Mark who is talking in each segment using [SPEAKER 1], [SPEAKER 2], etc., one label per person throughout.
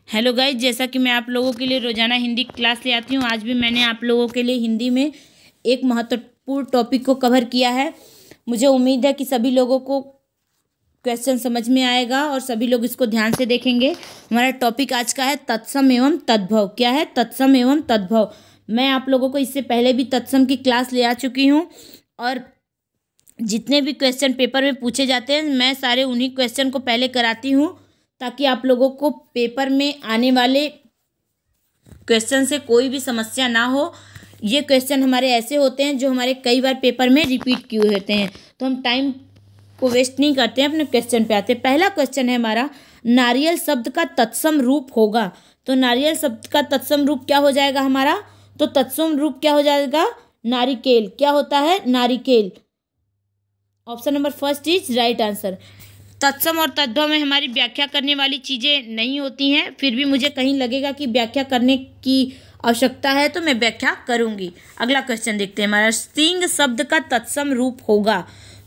[SPEAKER 1] Hello guys, जैसा कि मैं आप लोगों के लिए रोज़ाना हिंदी क्लास ले आती हूँ, आज भी मैंने आप लोगों के लिए हिंदी में एक महत्वपूर्ण टॉपिक को कवर किया है। मुझे उम्मीद है कि सभी लोगों को क्वेश्चन समझ में आएगा और सभी लोग इसको ध्यान से देखेंगे। हमारा टॉपिक आज का है तत्सम एवं तद्भव। क्या है? तत्सम एवं तद्भव। मैं आप लोगों को इससे पहले भी तत्सम की क्लास ले आ चुकी हूँ और जितने भी क्वेश्चन पेपर में पूछे जाते हैं मैं सारे उन्हीं क्वेश्चन को पहले कराती हूँ ताकि आप लोगों को पेपर में आने वाले क्वेश्चन से कोई भी समस्या ना हो। ये क्वेश्चन हमारे ऐसे होते हैं जो हमारे कई बार पेपर में रिपीट किए होते हैं, तो हम टाइम को वेस्ट नहीं करते हैं, अपने क्वेश्चन पे आते हैं। पहला क्वेश्चन है हमारा, नारियल शब्द का तत्सम रूप होगा। तो नारियल शब्द का तत्सम रूप क्या हो जाएगा हमारा? तो तत्सम रूप क्या हो जाएगा? नारिकेल। क्या होता है? नारिकेल। Option number first is right answer. तत्सम और तद्भव में हमारी व्याख्या करने वाली चीज़ें नहीं होती हैं, फिर भी मुझे कहीं लगेगा कि व्याख्या करने की आवश्यकता है तो मैं व्याख्या करूंगी। अगला क्वेश्चन देखते हैं हमारा, सिंह शब्द का तत्सम रूप होगा।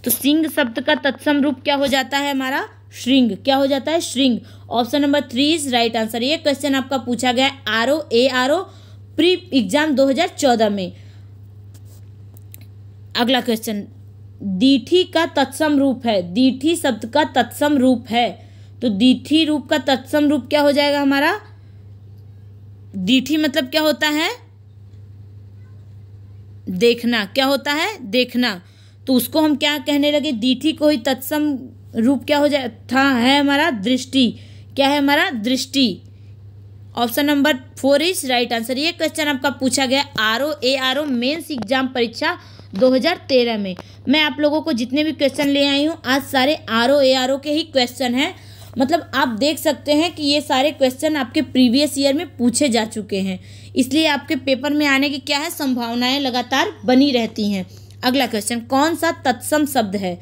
[SPEAKER 1] तो सिंह शब्द का तत्सम रूप क्या हो जाता है हमारा? श्रृंग। क्या हो जाता है? श्रृंग। Option number 3 is right answer. ये क्वेश्चन आपका पूछा गया है आर ओ प्री एग्जाम 2014 में। अगला क्वेश्चन, दीठी का तत्सम रूप है। दीठी शब्द का तत्सम रूप है, तो दीठी रूप का तत्सम रूप क्या हो जाएगा हमारा? दीठी मतलब क्या होता है? देखना। क्या होता है? देखना। तो उसको हम क्या कहने लगे? दीठी को ही तत्सम रूप क्या हो जाए था? है हमारा दृष्टि। क्या है हमारा? दृष्टि। Option number 4 is right answer. ये क्वेश्चन आपका पूछा गया आर ओ मेंस एग्जाम परीक्षा 2013 में। मैं आप लोगों को जितने भी क्वेश्चन ले आई हूँ आज सारे आर ओ के ही क्वेश्चन हैं। मतलब आप देख सकते हैं कि ये सारे क्वेश्चन आपके प्रीवियस ईयर में पूछे जा चुके हैं, इसलिए आपके पेपर में आने की क्या है, संभावनाएं लगातार बनी रहती हैं। अगला क्वेश्चन, कौन सा तत्सम शब्द है?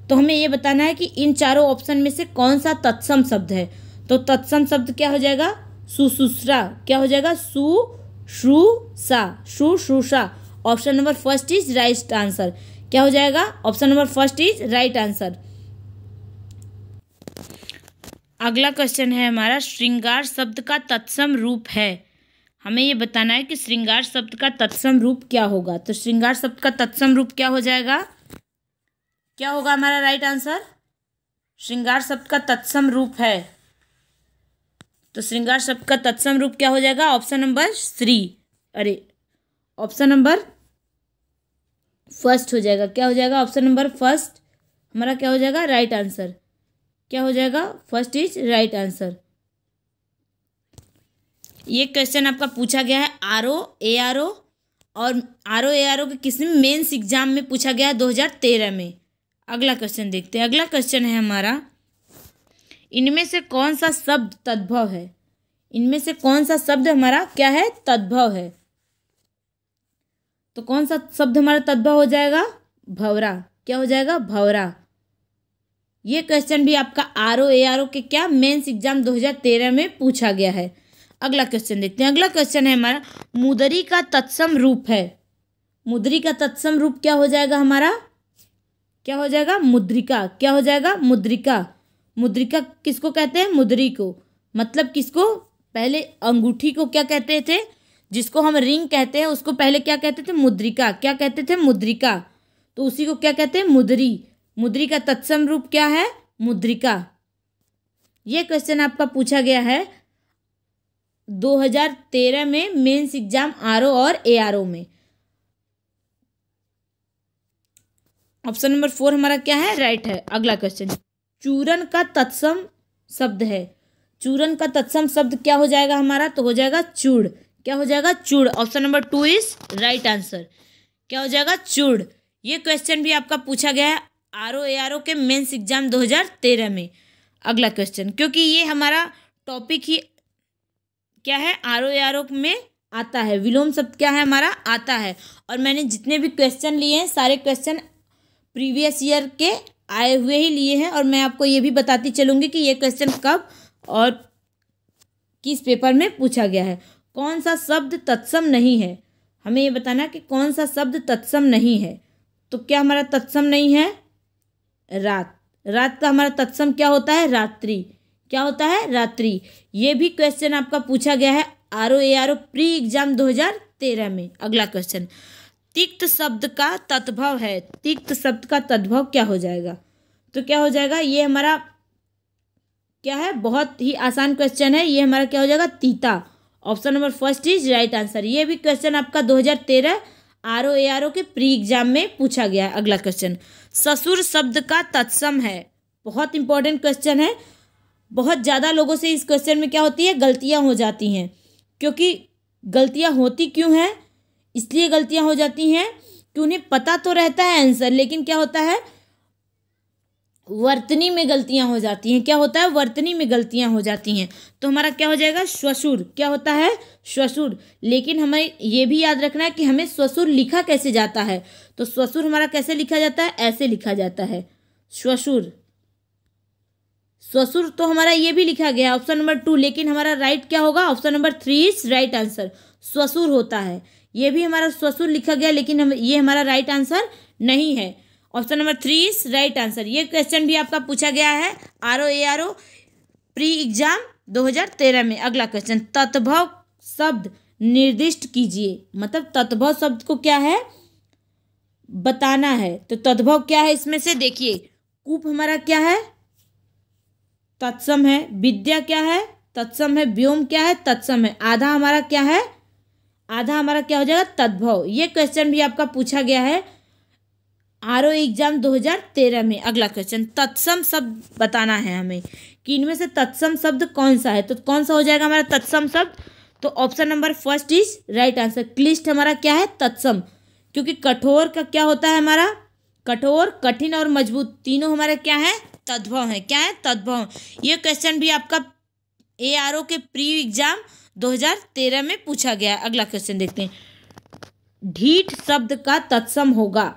[SPEAKER 1] तो हमें ये बताना है कि इन चारों ऑप्शन में से कौन सा तत्सम शब्द है। तो तत्सम शब्द क्या हो जाएगा? सुश्रूषा। क्या हो जाएगा? सुश्रूषा। सुश्रूषा। Option number first is right answer. क्या हो जाएगा? Option number first is right answer. अगला क्वेश्चन है हमारा, श्रृंगार शब्द का तत्सम रूप है। हमें ये बताना है कि श्रृंगार शब्द का तत्सम रूप क्या होगा। तो श्रृंगार शब्द का तत्सम रूप क्या हो जाएगा? क्या होगा हमारा राइट आंसर? श्रृंगार शब्द का तत्सम रूप है, तो श्रृंगार शब्द का तत्सम रूप क्या हो जाएगा? Option number 3। Option number first हो जाएगा। क्या हो जाएगा? ऑप्शन नंबर फर्स्ट हमारा क्या हो जाएगा? Right answer. क्या हो जाएगा? First is right answer. ये क्वेश्चन आपका पूछा गया है आर ओ और आर ओ के किस मेंस एग्जाम में पूछा गया है 2013 में। अगला क्वेश्चन देखते हैं। अगला क्वेश्चन है हमारा, इनमें से कौन सा शब्द तद्भव है? इनमें से कौन सा शब्द हमारा क्या है? तद्भव है। तो कौन सा शब्द हमारा तद्भव हो जाएगा? भंवरा। क्या हो जाएगा? भंवरा। ये क्वेश्चन भी आपका आर ओ के क्या मेंस एग्जाम 2013 में पूछा गया है। अगला क्वेश्चन देखते हैं। अगला क्वेश्चन है हमारा, मुदरी का तत्सम रूप है। मुदरी का तत्सम रूप क्या हो जाएगा हमारा? क्या हो जाएगा? मुद्रिका। क्या हो जाएगा? मुद्रिका। मुद्रिका किसको कहते हैं? मुदरी को। मतलब किसको? पहले अंगूठी को क्या कहते थे? जिसको हम रिंग कहते हैं उसको पहले क्या कहते थे? मुद्रिका। क्या कहते थे? मुद्रिका। तो उसी को क्या कहते हैं? मुदरी। मुदरी का तत्सम रूप क्या है? मुद्रिका। ये क्वेश्चन आपका पूछा गया है 2013 में मेंस एग्जाम आर ओ और AR O में। ऑप्शन नंबर 4 हमारा क्या है? राइट है। अगला क्वेश्चन, चूरन का तत्सम शब्द है। चूरन का तत्सम शब्द क्या हो जाएगा हमारा? तो हो जाएगा चूड़। क्या हो जाएगा? चूड़। Option number 2 is right answer. क्या हो जाएगा? चूड़। ये क्वेश्चन भी आपका पूछा गया है आर ओ के मेंस एग्जाम 2013 में। अगला क्वेश्चन, क्योंकि ये हमारा टॉपिक ही क्या है, आर ओ में आता है, विलोम शब्द क्या है हमारा? आता है। और मैंने जितने भी क्वेश्चन लिए हैं सारे क्वेश्चन प्रीवियस ईयर के आए हुए ही लिए हैं, और मैं आपको ये भी बताती चलूँगी कि ये क्वेश्चन कब और किस पेपर में पूछा गया है। कौन सा शब्द तत्सम नहीं है? हमें ये बताना कि कौन सा शब्द तत्सम नहीं है। तो क्या हमारा तत्सम नहीं है? रात। रात का हमारा तत्सम क्या होता है? रात्रि। क्या होता है? रात्रि। ये भी क्वेश्चन आपका पूछा गया है RO प्री एग्जाम 2013 में। अगला क्वेश्चन, तिक्त शब्द का तद्भव है। तिक्त शब्द का तद्भव क्या हो जाएगा? तो क्या हो जाएगा? ये हमारा क्या है? बहुत ही आसान क्वेश्चन है। ये हमारा क्या हो जाएगा? तीता। Option number first is right answer. ये भी क्वेश्चन आपका 2013 RO के प्री एग्जाम में पूछा गया है। अगला क्वेश्चन, ससुर शब्द का तत्सम है। बहुत इंपॉर्टेंट क्वेश्चन है। बहुत ज़्यादा लोगों से इस क्वेश्चन में क्या होती है? गलतियाँ हो जाती हैं। क्योंकि गलतियाँ होती क्यों हैं? इसलिए गलतियाँ हो जाती हैं कि उन्हें पता तो रहता है आंसर, लेकिन क्या होता है? वर्तनी में गलतियां हो जाती हैं। क्या होता है? वर्तनी में गलतियां हो जाती हैं। तो हमारा क्या हो जाएगा? श्वशुर। क्या होता है? श्वशुर। लेकिन हमें ये भी याद रखना है कि हमें श्वशुर लिखा कैसे जाता है। तो श्वशुर हमारा कैसे लिखा जाता है? ऐसे लिखा जाता है, श्वशुर। श्वशुर तो हमारा ये भी लिखा गया है ऑप्शन नंबर 2, लेकिन हमारा राइट क्या होगा? Option number 3 is right answer. श्वशुर होता है, ये भी हमारा श्वशुर लिखा गया, लेकिन ये हमारा राइट आंसर नहीं है। Option number 3 is right answer. ये क्वेश्चन भी आपका पूछा गया है RO प्री एग्जाम 2013 में। अगला क्वेश्चन, तद्भव शब्द निर्दिष्ट कीजिए। मतलब तद्भव शब्द को क्या है? बताना है। तो तद्भव क्या है इसमें से? देखिए, कूप हमारा क्या है? तत्सम है। विद्या क्या है? तत्सम है। व्योम क्या है? तत्सम है। आधा हमारा क्या है? आधा हमारा क्या हो जाएगा? तद्भव। ये क्वेश्चन भी आपका पूछा गया है RO एग्जाम 2013 में। अगला क्वेश्चन, तत्सम शब्द बताना है हमें कि इनमें से तत्सम शब्द कौन सा है। तो कौन सा हो जाएगा हमारा तत्सम शब्द? तो option number first is right answer. क्लिष्ट हमारा क्या है? तत्सम। क्योंकि कठोर का क्या होता है हमारा? कठोर, कठिन और मजबूत तीनों हमारे क्या है? तद्भव है। क्या है? तद्भव। ये क्वेश्चन भी आपका ARO के प्री एग्जाम 2013 में पूछा गया है। अगला क्वेश्चन देखते हैं, ढीठ शब्द का तत्सम होगा।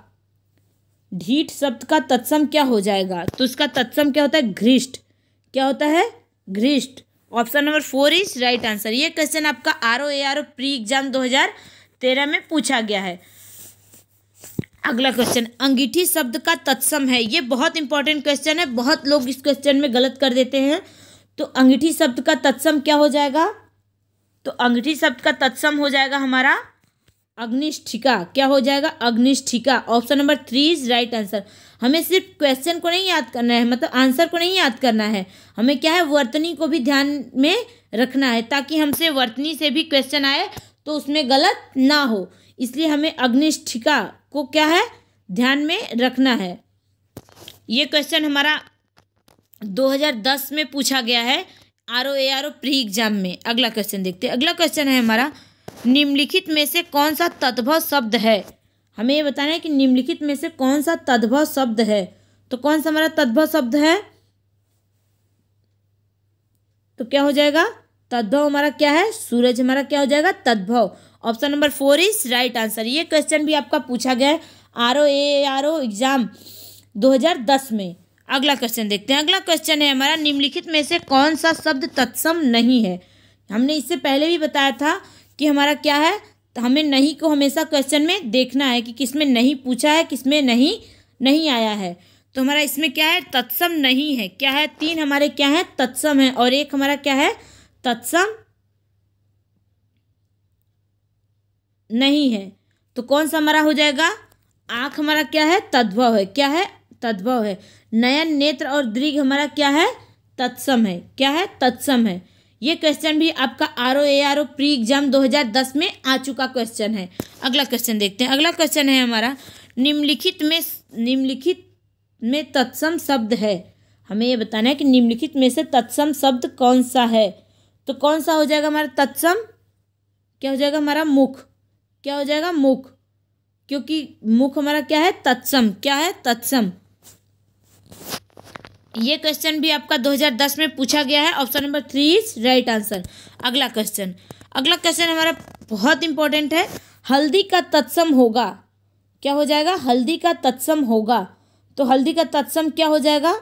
[SPEAKER 1] ढीठ शब्द का तत्सम क्या हो जाएगा? तो इसका तत्सम क्या होता है? घृष्ट। क्या होता है? घृष्ट। Option number 4 is right answer. ये क्वेश्चन आपका RO प्री एग्जाम 2013 में पूछा गया है। अगला क्वेश्चन, अंगीठी शब्द का तत्सम है। ये बहुत इंपॉर्टेंट क्वेश्चन है। बहुत लोग इस क्वेश्चन में गलत कर देते हैं। तो अंगीठी शब्द का तत्सम क्या हो जाएगा? तो अंगीठी शब्द का तत्सम हो जाएगा हमारा अग्निष्ठिका। क्या हो जाएगा? अग्निष्ठिका। Option number 3 is right answer. हमें सिर्फ क्वेश्चन को नहीं याद करना है, मतलब आंसर को नहीं याद करना है, हमें क्या है? वर्तनी को भी ध्यान में रखना है, ताकि हमसे वर्तनी से भी क्वेश्चन आए तो उसमें गलत ना हो। इसलिए हमें अग्निष्ठिका को क्या है? ध्यान में रखना है। ये क्वेश्चन हमारा 2010 में पूछा गया है RO प्री एग्जाम में। अगला क्वेश्चन देखते हैं। अगला क्वेश्चन है हमारा, निम्नलिखित में से कौन सा तद्भव शब्द है? हमें ये बताना है कि निम्नलिखित में से कौन सा तद्भव शब्द है। तो कौन सा हमारा तद्भव शब्द है? तो क्या हो जाएगा? तद्भव हमारा क्या है? सूरज हमारा क्या हो जाएगा? तद्भव। Option number 4 is right answer. ये क्वेश्चन भी आपका पूछा गया है RO एग्जाम 2010 में। अगला क्वेश्चन देखते हैं। अगला क्वेश्चन है हमारा, निम्नलिखित में से कौन सा शब्द तत्सम नहीं है? हमने इससे पहले भी बताया था कि हमारा क्या है? तो हमें नहीं को हमेशा क्वेश्चन में देखना है कि किसमें नहीं पूछा है, किसमें नहीं आया है। तो हमारा इसमें क्या है? तत्सम नहीं है। क्या है? 3 हमारे क्या है? तत्सम है, और 1 हमारा क्या है? तत्सम नहीं है। तो कौन सा हमारा हो जाएगा? आँख हमारा क्या है? तद्भव है। क्या है? तद्भव है। नयन, नेत्र और दृग हमारा क्या है? तत्सम है। क्या है? तत्सम है। ये क्वेश्चन भी आपका RO प्री एग्जाम 2010 में आ चुका क्वेश्चन है। अगला क्वेश्चन देखते हैं। अगला क्वेश्चन है हमारा, निम्नलिखित में तत्सम शब्द है। हमें ये बताना है कि निम्नलिखित में से तत्सम शब्द कौन सा है। तो कौन सा हो जाएगा हमारा तत्सम? क्या हो जाएगा हमारा? मुख। क्या हो जाएगा? मुख। क्योंकि मुख हमारा क्या है? तत्सम। क्या है? तत्सम। ये क्वेश्चन भी आपका 2010 में पूछा गया है। Option number 3 is right answer. अगला क्वेश्चन हमारा बहुत इंपॉर्टेंट है। हल्दी का तत्सम होगा। क्या हो जाएगा? हल्दी का तत्सम होगा। तो हल्दी का तत्सम क्या हो जाएगा?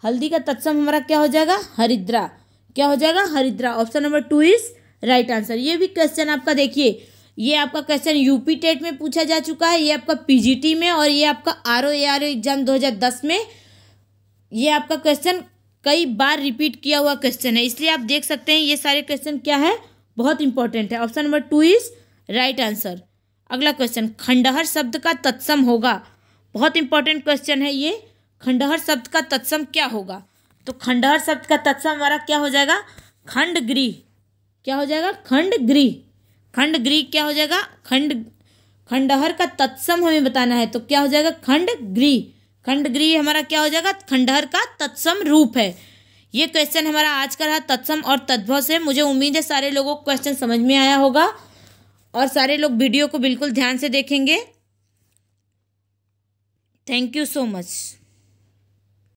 [SPEAKER 1] हल्दी का तत्सम हमारा क्या हो जाएगा? हरिद्रा। क्या हो जाएगा? हरिद्रा। Option number 2 is right answer. ये भी क्वेश्चन आपका देखिए, ये आपका क्वेश्चन यूपी टेट में पूछा जा चुका है, ये आपका PGT में, और ये आपका RO एग्जाम 2010 में ये आपका क्वेश्चन कई बार रिपीट किया हुआ क्वेश्चन है, इसलिए आप देख सकते हैं ये सारे क्वेश्चन क्या है, बहुत इंपॉर्टेंट है। Option number 2 is right answer. अगला क्वेश्चन, खंडहर शब्द का तत्सम होगा। बहुत इंपॉर्टेंट क्वेश्चन है ये। खंडहर शब्द का तत्सम क्या होगा? तो खंडहर शब्द का तत्सम हमारा क्या हो जाएगा? खंडगृह। क्या हो जाएगा? खंडगृह। खंडगृह क्या हो जाएगा? खंडहर का तत्सम हमें बताना है, तो क्या हो जाएगा? खंडगृह। खंडगृह हमारा क्या हो जाएगा? खंडहर का तत्सम रूप है। ये क्वेश्चन हमारा आज का रहा तत्सम और तद्भव से। मुझे उम्मीद है सारे लोगों को क्वेश्चन समझ में आया होगा और सारे लोग वीडियो को बिल्कुल ध्यान से देखेंगे। Thank you so much.